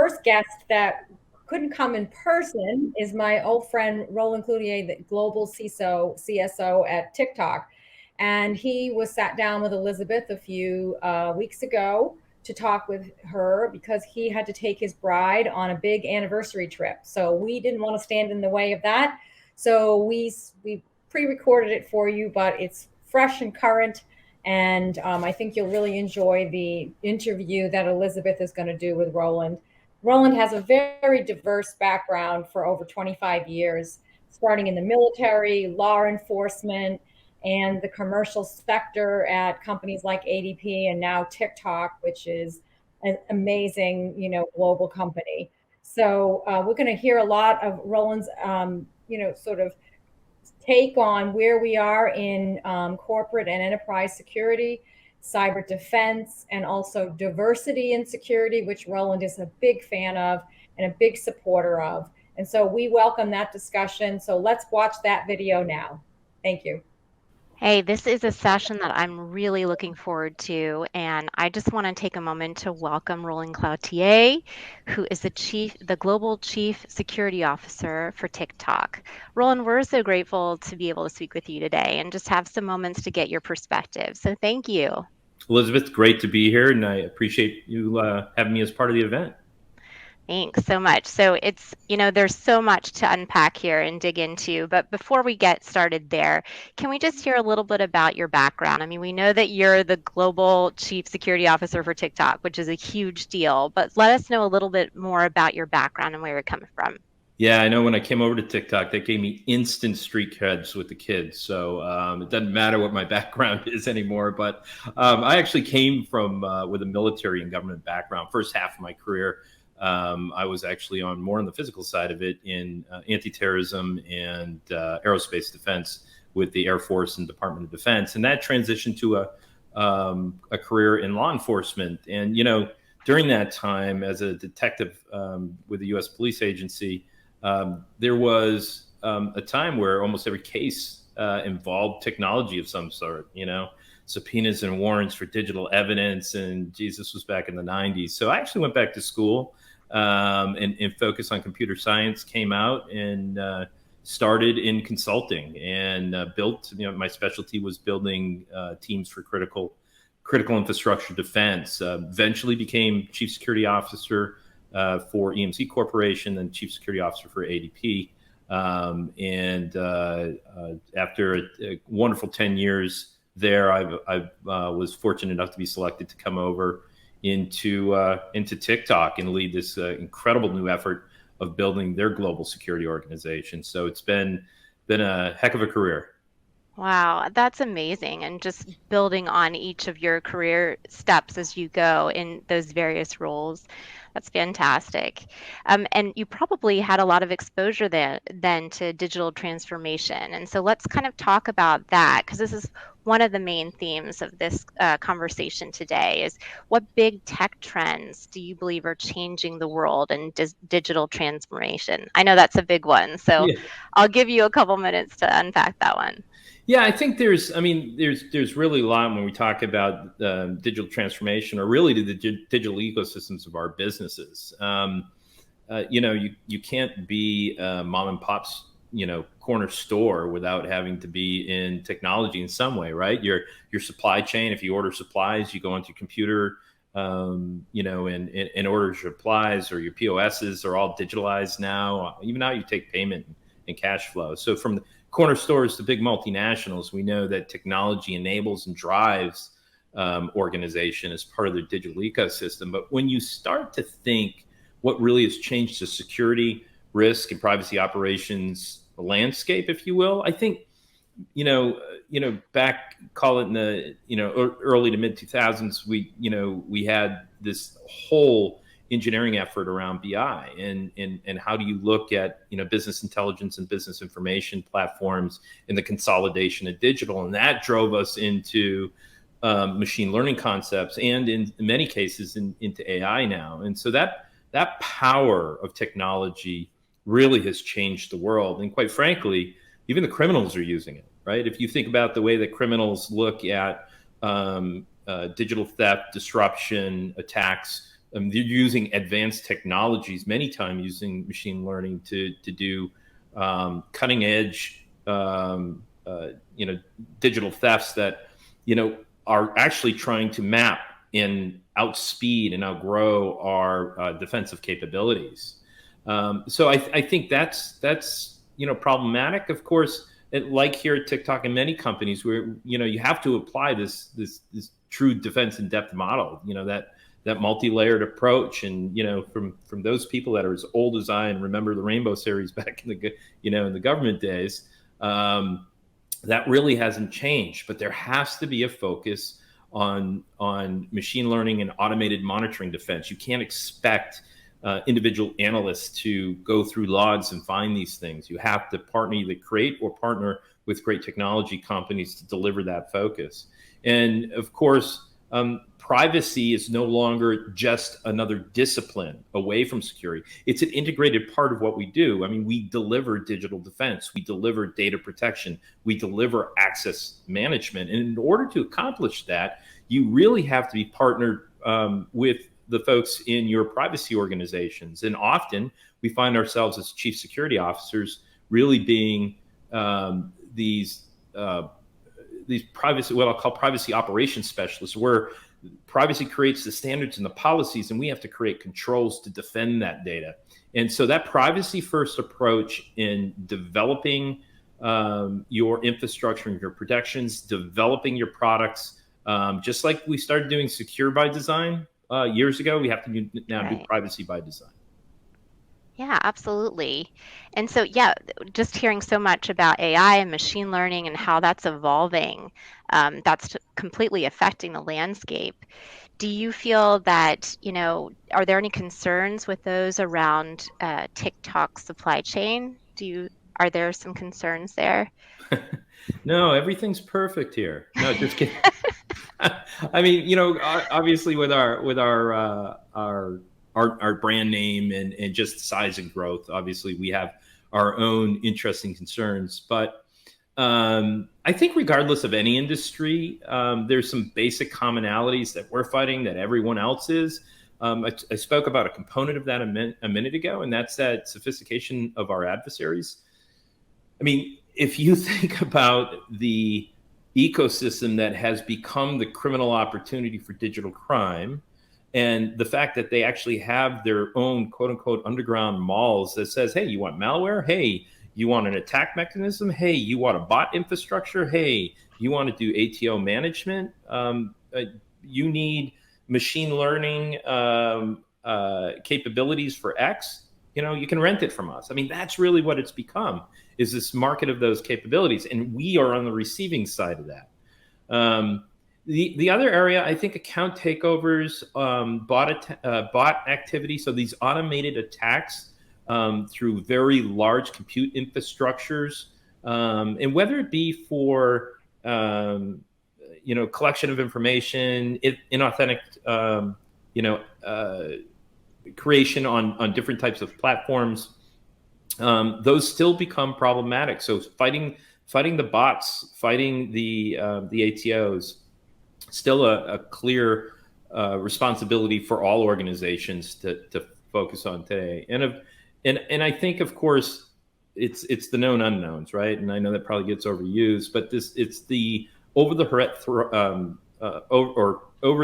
first guest that couldn't come in person is my old friend Roland Cloutier, the global CISO at TikTok. And he was sat down with Elizabeth a few weeks ago to talk with her because he had to take his bride on a big anniversary trip. So we didn't want to stand in the way of that. So we pre-recorded it for you, but it's fresh and current. And I think you'll really enjoy the interview that Elizabeth is going to do with Roland. Roland has a very diverse background for over 25 years, starting in the military, law enforcement, and the commercial sector at companies like ADP and now TikTok, which is an amazing, global company. So we're going to hear a lot of Roland's, sort of take on where we are in corporate and enterprise security, cyber defense, and also diversity and security, which Roland is a big fan of and a big supporter of. And so we welcome that discussion. So let's watch that video now. Thank you. Hey, this is a session that I'm really looking forward to, and I just want to take a moment to welcome Roland Cloutier, who is the Global Chief Security Officer for TikTok. Roland, we're so grateful to be able to speak with you today and just have some moments to get your perspective. So thank you. Elizabeth, great to be here, and I appreciate you having me as part of the event. Thanks so much. So it's, there's so much to unpack here and dig into, but before we get started there, can we just hear a little bit about your background? I mean, we know that you're the Global Chief Security Officer for TikTok, which is a huge deal, but let us know a little bit more about your background and where you're coming from. Yeah, I know when I came over to TikTok, that gave me instant street creds with the kids. So it doesn't matter what my background is anymore. But I actually came from with a military and government background. First half of my career, I was actually more on the physical side of it in anti-terrorism and aerospace defense with the Air Force and Department of Defense. And that transitioned to a career in law enforcement. And, during that time as a detective with the U.S. police agency, there was a time where almost every case involved technology of some sort, subpoenas and warrants for digital evidence. And this was back in the 90s. So I actually went back to school and focused on computer science, came out and started in consulting and built, my specialty was building teams for critical infrastructure defense. Eventually became chief security officer for EMC Corporation and chief security officer for ADP. After a wonderful 10 years there, I was fortunate enough to be selected to come over into TikTok and lead this incredible new effort of building their global security organization. So it's been a heck of a career. Wow, that's amazing. And just building on each of your career steps as you go in those various roles. That's fantastic. And you probably had a lot of exposure then to digital transformation. And so let's kind of talk about that, because this is one of the main themes of this conversation today is what big tech trends do you believe are changing the world in digital transformation? I know that's a big one, so yeah. I'll give you a couple minutes to unpack that one. Yeah, I think there's really a lot when we talk about digital transformation, or really to the digital ecosystems of our businesses. You can't be a mom and pop's, corner store without having to be in technology in some way, right? Your supply chain, if you order supplies, you go onto your computer, and order your supplies, or your POSs are all digitalized now. Even now you take payment and cash flow. So from the corner stores to big multinationals, we know that technology enables and drives organization as part of their digital ecosystem. But when you start to think what really has changed the security, risk, and privacy operations landscape, if you will, I think, back, call it in the, early to mid 2000s, we had this whole engineering effort around BI and how do you look at business intelligence and business information platforms and the consolidation of digital, and that drove us into machine learning concepts and in many cases into AI now. And so that power of technology really has changed the world, and quite frankly, even the criminals are using it, right? If you think about the way that criminals look at digital theft, disruption, attacks, they're using advanced technologies, many times using machine learning to do cutting edge, digital thefts that, are actually trying to map and outspeed and outgrow our defensive capabilities. So I think that's problematic. Of course, like here at TikTok and many companies, where you have to apply this true defense in depth model. That multi-layered approach, and from those people that are as old as I and remember the Rainbow series back in the government days, that really hasn't changed. But there has to be a focus on machine learning and automated monitoring defense. You can't expect individual analysts to go through logs and find these things. You have to either create or partner with great technology companies to deliver that focus. And of course, privacy is no longer just another discipline away from security. It's an integrated part of what we do. I mean, we deliver digital defense, we deliver data protection, we deliver access management. And in order to accomplish that, you really have to be partnered with the folks in your privacy organizations. And often we find ourselves as chief security officers really being these privacy, what I'll call privacy operations specialists, where privacy creates the standards and the policies, and we have to create controls to defend that data. And so that privacy first approach in developing your infrastructure and your protections, developing your products, just like we started doing secure by design years ago, we have to now do privacy by design. Yeah, absolutely. And so, yeah, just hearing so much about AI and machine learning and how that's evolving, that's completely affecting the landscape. Do you feel that, are there any concerns with those around TikTok supply chain? Are there some concerns there? No, everything's perfect here. No, just kidding. I mean, obviously with our brand name and just size and growth, obviously we have our own interesting concerns. But I think regardless of any industry, there's some basic commonalities that we're fighting that everyone else is. I spoke about a component of that a minute ago, and that's that sophistication of our adversaries. I mean, if you think about the ecosystem that has become the criminal opportunity for digital crime, and the fact that they actually have their own quote unquote underground malls that says, hey, you want malware? Hey, you want an attack mechanism? Hey, you want a bot infrastructure? Hey, you want to do ATO management? You need machine learning capabilities for X? You can rent it from us. I mean, that's really what it's become, is this market of those capabilities. And we are on the receiving side of that. The other area, I think, account takeovers, bot activity. So these automated attacks through very large compute infrastructures, and whether it be for collection of information, inauthentic creation on different types of platforms, those still become problematic. So fighting the bots, fighting the ATOs, still a clear responsibility for all organizations to focus on today. And I think, of course, it's the known unknowns, right? And I know that probably gets overused, but it's the over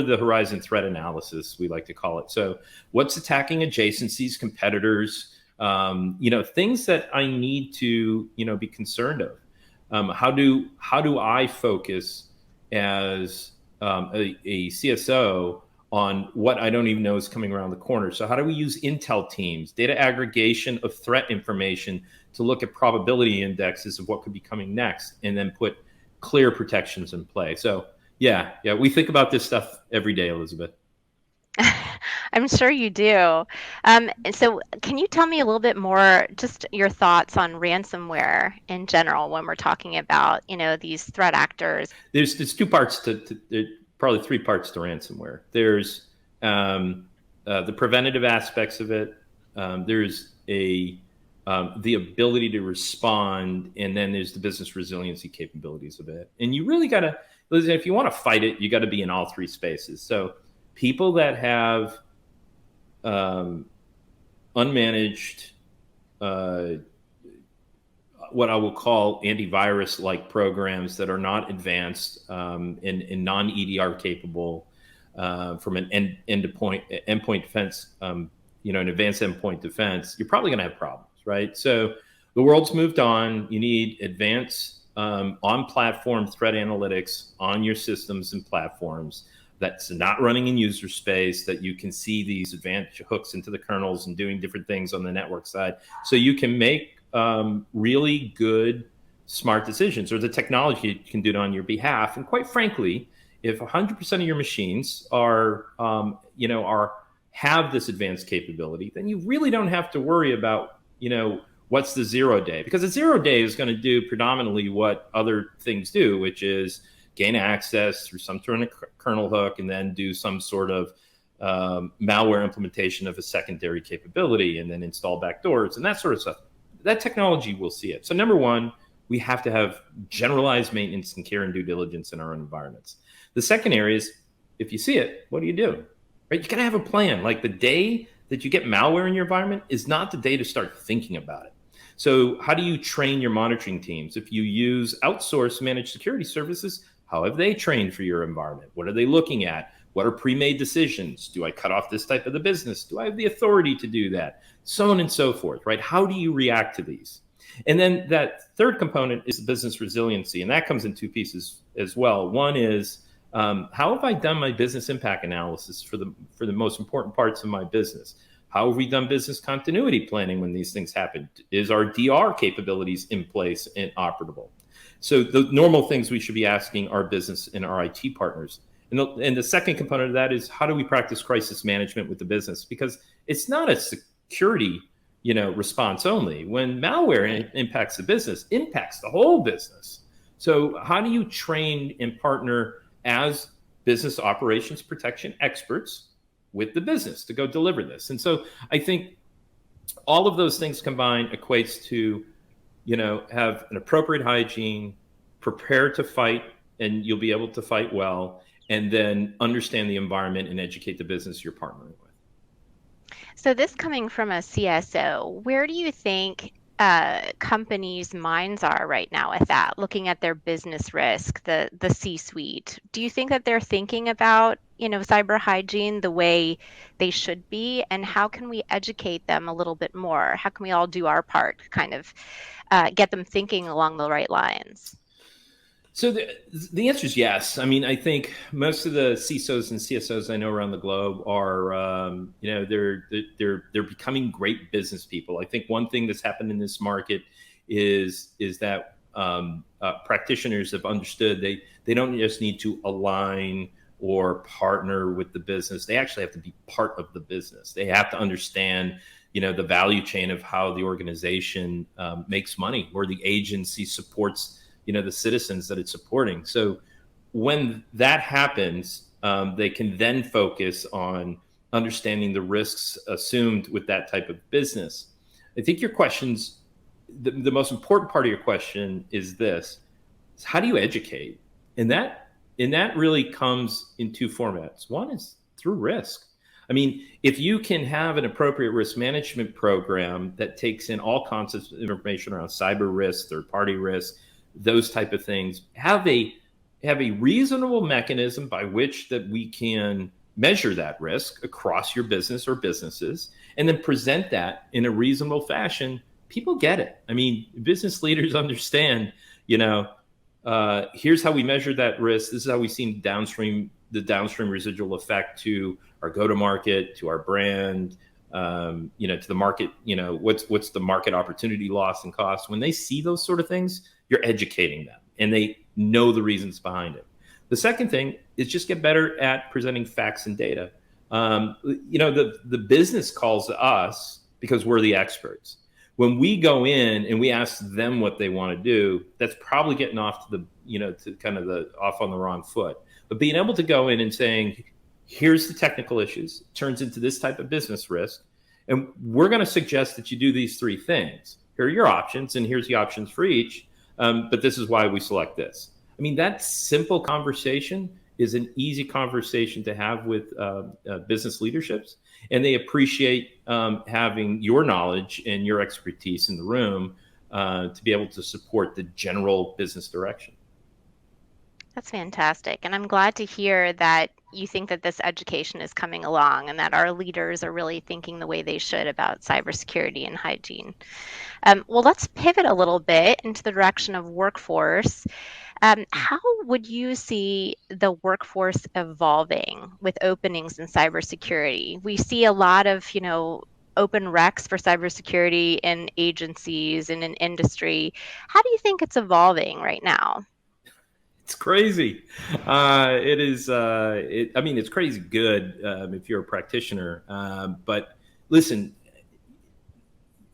the horizon threat analysis, we like to call it. So what's attacking adjacencies, competitors, things that I need to be concerned of. How do I focus as a CISO on what I don't even know is coming around the corner? So how do we use intel teams, data aggregation of threat information to look at probability indexes of what could be coming next, and then put clear protections in play? So yeah, we think about this stuff every day, Elizabeth. I'm sure you do. So can you tell me a little bit more, just your thoughts on ransomware in general when we're talking about, these threat actors? There's two parts probably three parts to ransomware. There's the preventative aspects of it. There's the ability to respond, and then there's the business resiliency capabilities of it. And you really got to, if you want to fight it, you got to be in all three spaces. So people that have unmanaged, what I will call antivirus-like programs that are not advanced and non-EDR capable from an endpoint defense, an advanced endpoint defense, you're probably going to have problems, right? So the world's moved on. You need advanced on-platform threat analytics on your systems and platforms that's not running in user space, that you can see these advanced hooks into the kernels and doing different things on the network side. So you can make really good, smart decisions, or the technology can do it on your behalf. And quite frankly, if 100% of your machines are have this advanced capability, then you really don't have to worry about, what's the 0 day, because the 0 day is going to do predominantly what other things do, which is gain access through some sort of kernel hook and then do some sort of malware implementation of a secondary capability and then install backdoors and that sort of stuff. That technology will see it. So number one, we have to have generalized maintenance and care and due diligence in our own environments. The second area is, if you see it, what do you do? Right? You got to have a plan. Like the day that you get malware in your environment is not the day to start thinking about it. So how do you train your monitoring teams? If you use outsourced managed security services, how have they trained for your environment? What are they looking at? What are pre-made decisions? Do I cut off this type of the business? Do I have the authority to do that? So on and so forth, right? How do you react to these? And then that third component is the business resiliency, and that comes in two pieces as well. One is, how have I done my business impact analysis for the most important parts of my business? How have we done business continuity planning when these things happen? Is our DR capabilities in place and operable? So the normal things we should be asking our business and our IT partners. And the second component of that is, how do we practice crisis management with the business? Because it's not a security, response only. When malware impacts the business, impacts the whole business. So how do you train and partner as business operations protection experts with the business to go deliver this? And so I think all of those things combined equates to, have an appropriate hygiene, prepare to fight, and you'll be able to fight well, and then understand the environment and educate the business you're partnering with. So this coming from a CSO, where do you think companies' minds are right now with that, looking at their business risk, the C-suite? Do you think that they're thinking about, cyber hygiene the way they should be? And how can we educate them a little bit more? How can we all do our part to kind of get them thinking along the right lines? So the answer is yes. I mean, I think most of the CISOs and CSOs I know around the globe are, they're becoming great business people. I think one thing that's happened in this market is that practitioners have understood they don't just need to align or partner with the business. They actually have to be part of the business. They have to understand, the value chain of how the organization makes money, or the agency supports the citizens that it's supporting. So when that happens, they can then focus on understanding the risks assumed with that type of business. I think your question's, the most important part of your question is this: is how do you educate? And that really comes in two formats. One is through risk. I mean, if you can have an appropriate risk management program that takes in all concepts of information around cyber risk, third-party risk, those type of things, have a reasonable mechanism by which that we can measure that risk across your business or businesses, and then present that in a reasonable fashion, people get it. I mean, business leaders understand, here's how we measure that risk. This is how we see the downstream residual effect to our go-to-market, to our brand, to the market, what's the market opportunity loss and cost. When they see those sort of things, you're educating them and they know the reasons behind it. The second thing is just get better at presenting facts and data. The business calls us because we're the experts. When we go in and we ask them what they want to do, that's probably getting off to off on the wrong foot. But being able to go in and saying, here's the technical issues, it turns into this type of business risk, and we're going to suggest that you do these three things. Here are your options, and here's the options for each. But this is why we select this. I mean, that simple conversation is an easy conversation to have with business leaderships. and they appreciate having your knowledge and your expertise in the room to be able to support the general business direction. That's fantastic. And I'm glad to hear that you think that this education is coming along and that our leaders are really thinking the way they should about cybersecurity and hygiene. Well, let's pivot a little bit into the direction of workforce. How would you see the workforce evolving with openings in cybersecurity? We see a lot of, open recs for cybersecurity in agencies and in industry. How do you think it's evolving right now? It's crazy. It is. I mean, it's crazy good if you're a practitioner. But listen,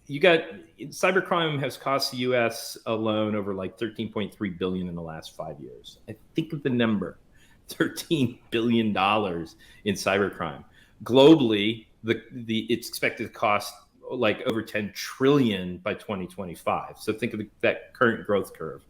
you got cybercrime has cost the U.S. alone over like 13.3 billion in the last 5 years. I think of the number, $13 billion in cybercrime. Globally, it's expected to cost like over 10 trillion by 2025. So think of that current growth curve.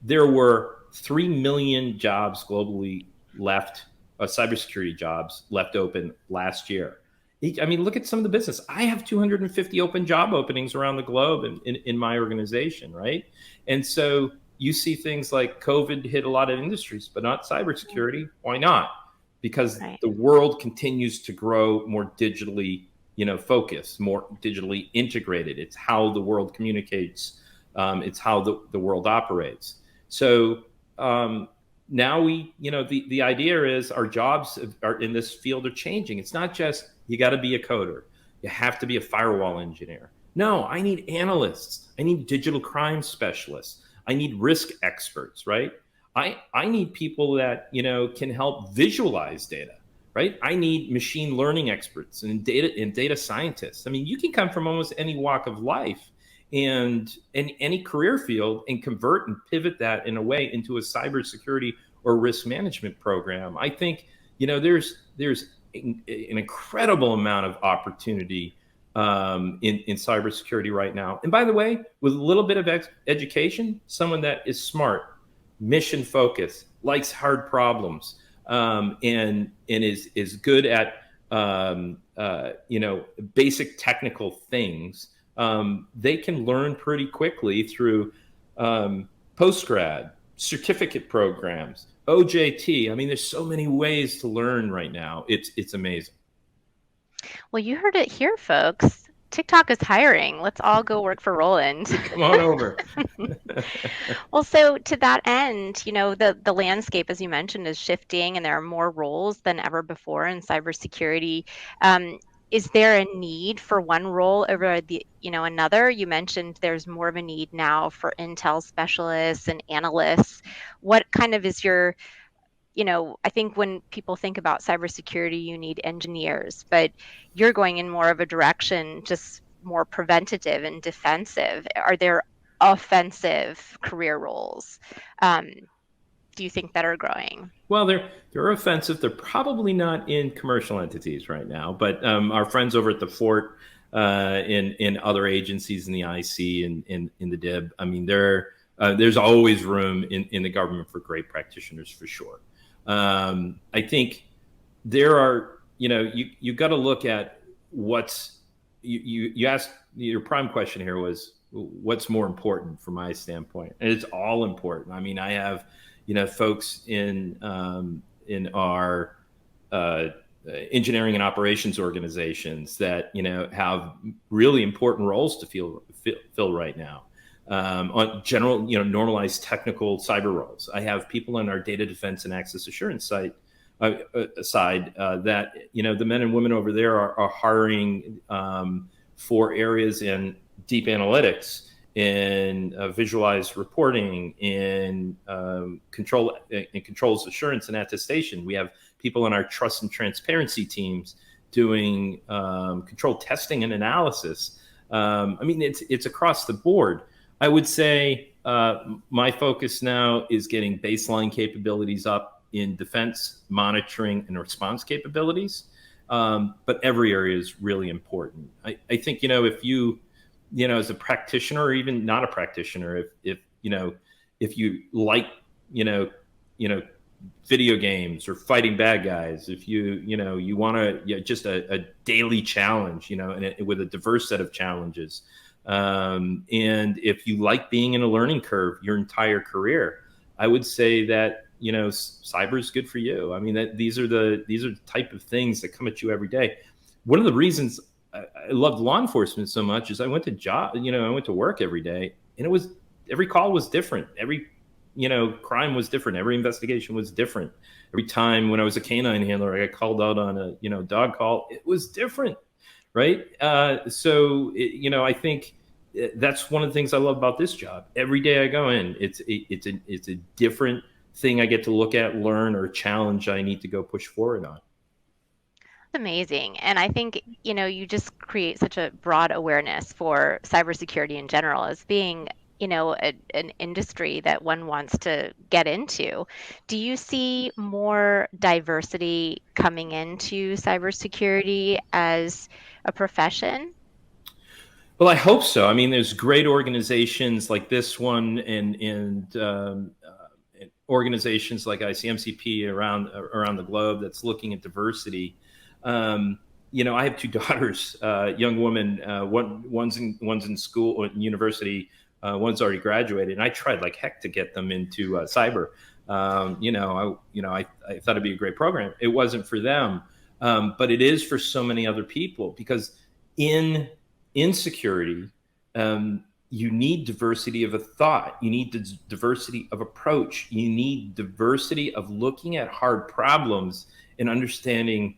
There were 3 million jobs globally left, cybersecurity jobs left open last year. I mean, look at some of the business. I have 250 open job openings around the globe in my organization, right? And so you see things like COVID hit a lot of industries, but not cybersecurity. Why not? Because the world continues to grow more digitally, focused, more digitally integrated. It's how the world communicates. It's how the world operates. So now the idea is our jobs are in this field are changing. It's not just you got to be a coder. You have to be a firewall engineer. No, I need analysts. I need digital crime specialists. I need risk experts, right? I need people that, can help visualize data, right? I need machine learning experts and data scientists. I mean, you can come from almost any walk of life and in any career field and convert and pivot that in a way into a cybersecurity or risk management program. I think, there's an incredible amount of opportunity in cybersecurity right now. And by the way, with a little bit of education, someone that is smart, mission focused, likes hard problems, and is good at basic technical things. They can learn pretty quickly through post-grad, certificate programs, OJT. I mean, there's so many ways to learn right now. It's amazing. Well, you heard it here, folks. TikTok is hiring. Let's all go work for Roland. Come on over. Well, so to that end, the landscape, as you mentioned, is shifting and there are more roles than ever before in cybersecurity. Is there a need for one role over another? You mentioned there's more of a need now for intel specialists and analysts. What kind of is your, I think when people think about cybersecurity, you need engineers, but you're going in more of a direction, just more preventative and defensive. Are there offensive career roles? Do you think that are growing? Well, they're offensive. They're probably not in commercial entities right now, but our friends over at the Fort, in other agencies in the IC and in the DIB, I mean, there's always room in the government for great practitioners for sure. I think there are, you got to look at what's you asked. Your prime question here was what's more important from my standpoint, and it's all important. I mean, I have folks in our engineering and operations organizations that have really important roles to fill right now. On general, normalized technical cyber roles. I have people on our data defense and access assurance side that the men and women over there are hiring for areas in deep analytics, in visualized reporting, in controls assurance and attestation. We have people on our trust and transparency teams doing control testing and analysis. I mean, it's across the board. I would say my focus now is getting baseline capabilities up in defense, monitoring, and response capabilities. But every area is really important. I think, if you, as a practitioner or even not a practitioner, if you like, video games or fighting bad guys, if you want to, just a daily challenge, and with a diverse set of challenges, and if you like being in a learning curve your entire career, I would say that cyber is good for you. I mean, that these are the type of things that come at you every day. One of the reasons I loved law enforcement so much is I went to work every day, and every call was different. Every crime was different. Every investigation was different. Every time when I was a canine handler, I got called out on a dog call. It was different, right? I think that's one of the things I love about this job. Every day I go in, it's a different thing I get to look at, learn, or challenge I need to go push forward on. Amazing. And I think, you just create such a broad awareness for cybersecurity in general as being, an industry that one wants to get into. Do you see more diversity coming into cybersecurity as a profession? Well, I hope so. I mean, there's great organizations like this one, and organizations like ICMCP around the globe that's looking at diversity. I have two daughters, young women. One's in school or university. One's already graduated, and I tried like heck to get them into cyber. I thought it'd be a great program. It wasn't for them, but it is for so many other people, because in security, you need diversity of a thought. You need diversity of approach. You need diversity of looking at hard problems and understanding,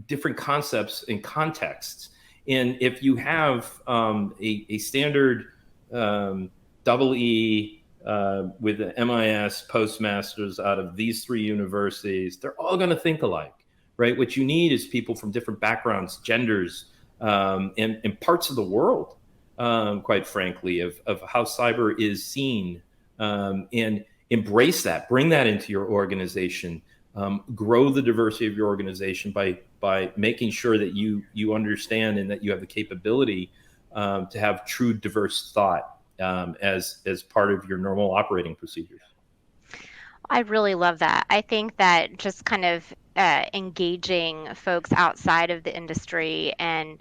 different concepts and contexts. And if you have a standard double E with an MIS postmasters out of these three universities, they're all going to think alike, right? What you need is people from different backgrounds, genders, and parts of the world, quite frankly, of how cyber is seen, and embrace that, bring that into your organization, grow the diversity of your organization by making sure that you understand and that you have the capability to have true diverse thought as part of your normal operating procedures. I really love that. I think that just kind of engaging folks outside of the industry and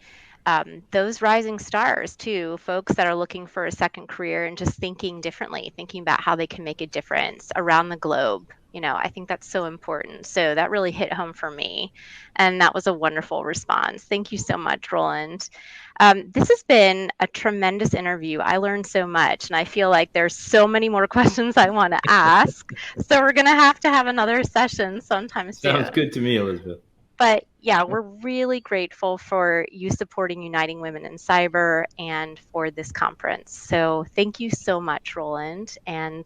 those rising stars too, folks that are looking for a second career and just thinking differently, thinking about how they can make a difference around the globe. I think that's so important. So that really hit home for me. And that was a wonderful response. Thank you so much, Roland. This has been a tremendous interview. I learned so much, and I feel like there's so many more questions I want to ask. So we're going to have another session sometime soon. Sounds good to me, Elizabeth. But yeah, we're really grateful for you supporting Uniting Women in Cyber and for this conference. So thank you so much, Roland, and